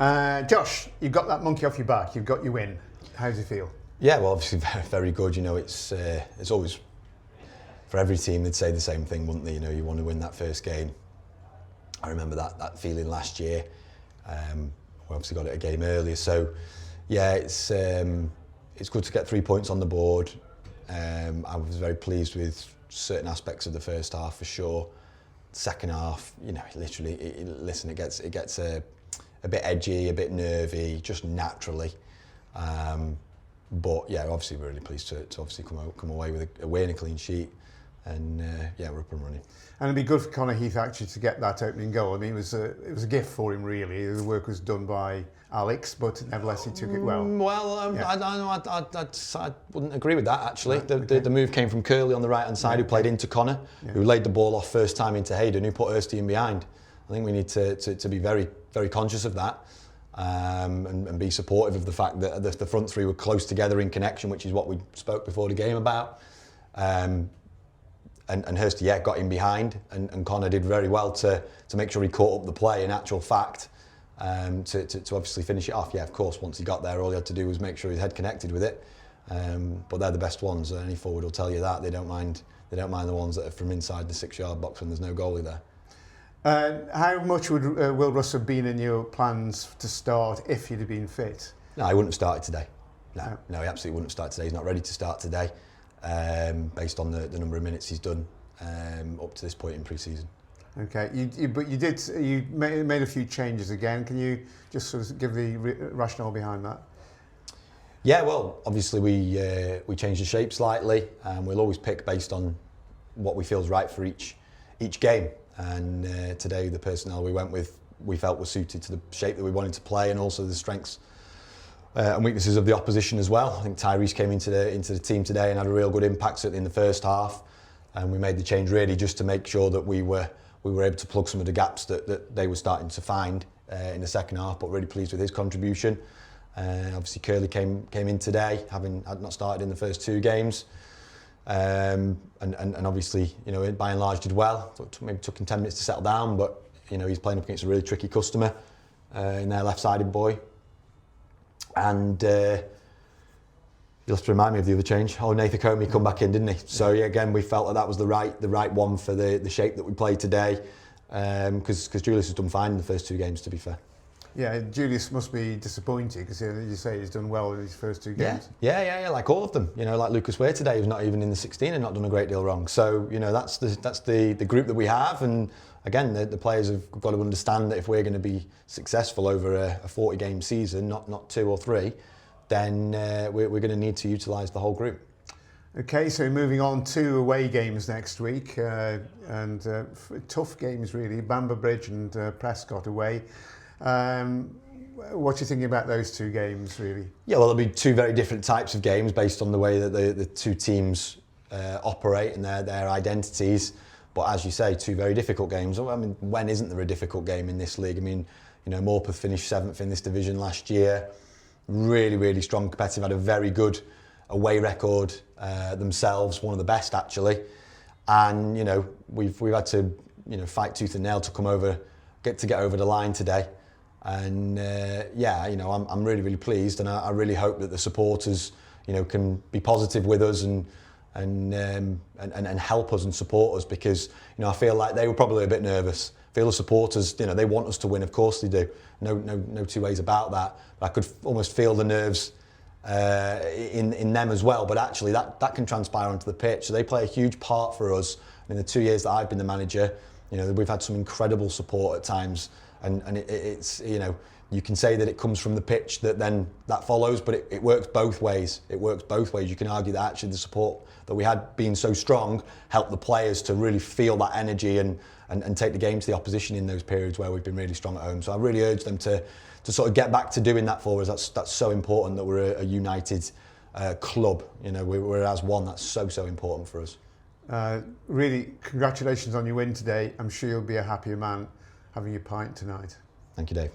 Josh, you've got that monkey off your back. You've got your win. How does it feel? Yeah, well, obviously very good. You know, it's always for every team they'd say the same thing, wouldn't they? You know, you want to win that first game. I remember that feeling last year. We obviously got it a game earlier, so yeah, it's good to get 3 points on the board. I was very pleased with certain aspects of the first half for sure. Second half, you know, literally, it gets a bit edgy, a bit nervy, just naturally. But yeah, obviously we're really pleased to obviously come away with a win, a clean sheet, and yeah, we're up and running. And it'd be good for Connor Heath actually to get that opening goal. I mean, it was a gift for him really. The work was done by Alex, but nevertheless he took it well. I wouldn't agree with that actually. Right, okay. The move came from Curley on the right hand side, who played into Connor, who laid the ball off first time into Hayden, who put Ersty in behind. I think we need to be very, very conscious of that. And be supportive of the fact that the front three were close together in connection, which is what we spoke before the game about. And Hursty, got in behind, and Connor did very well to make sure he caught up the play. In actual fact, to obviously finish it off. Yeah, of course, once he got there, all he had to do was make sure his head connected with it. But they're the best ones. Any forward will tell you that. They don't mind the ones that are from inside the 6-yard box when there's no goalie there. How much would Will Russ have been in your plans to start if he'd have been fit? No, he wouldn't have started today. No, he absolutely wouldn't have started today. He's not ready to start today, based on the number of minutes he's done up to this point in pre-season. Okay, but you made a few changes again. Can you just sort of give the rationale behind that? Yeah, well, obviously we changed the shape slightly, and we'll always pick based on what we feel is right for each game. And today the personnel we went with we felt was suited to the shape that we wanted to play, and also the strengths and weaknesses of the opposition as well. I think Tyrese came into the team today and had a real good impact certainly in the first half, and we made the change really just to make sure that we were able to plug some of the gaps that they were starting to find in the second half. But really pleased with his contribution. Obviously Curley came in today, having had not started in the first 2 games. And obviously, you know, by and large did well. Maybe took him 10 minutes to settle down, but you know, he's playing up against a really tricky customer in their left-sided boy. And you'll have to remind me of the other change. Oh, Nathan Comey come back in, didn't he? So yeah, again, we felt that was the right one for the shape that we played today. Because Julius has done fine in the first 2 games, to be fair. Yeah, Julius must be disappointed because you say he's done well in his first 2 games. Yeah, like all of them. You know, like Lucas Ware today, who's not even in the 16 and not done a great deal wrong. So you know, that's the group that we have, and again, the players have got to understand that if we're going to be successful over a 40-game season, not 2 or 3, then we're going to need to utilise the whole group. Okay, so moving on to away games next week, and tough games really. Bamber Bridge and Prescott away. What are you thinking about those 2 games, really? Yeah, well, there'll be 2 very different types of games based on the way that the 2 teams operate and their identities. But as you say, 2 very difficult games. I mean, when isn't there a difficult game in this league? I mean, you know, Morpeth finished 7th in this division last year. Really, really strong competitive. Had a very good away record themselves, one of the best actually. And you know, we've had to fight tooth and nail to get over the line today. And yeah, you know, I'm really, really pleased, and I really hope that the supporters, you know, can be positive with us and help us and support us, because you know, I feel like they were probably a bit nervous. I feel the supporters, you know, they want us to win, of course they do. No 2 ways about that. But I could almost feel the nerves in them as well. But actually, that can transpire onto the pitch. So they play a huge part for us. In the 2 years that I've been the manager, you know, we've had some incredible support at times. And it's, you know, you can say that it comes from the pitch that follows, but it works both ways. It works both ways. You can argue that actually the support that we had being so strong helped the players to really feel that energy and take the game to the opposition in those periods where we've been really strong at home. So I really urge them to sort of get back to doing that for us. That's so important, that we're a united club. You know, we're as one. That's so important for us. Really, congratulations on your win today. I'm sure you'll be a happier man having your pint tonight. Thank you, Dave.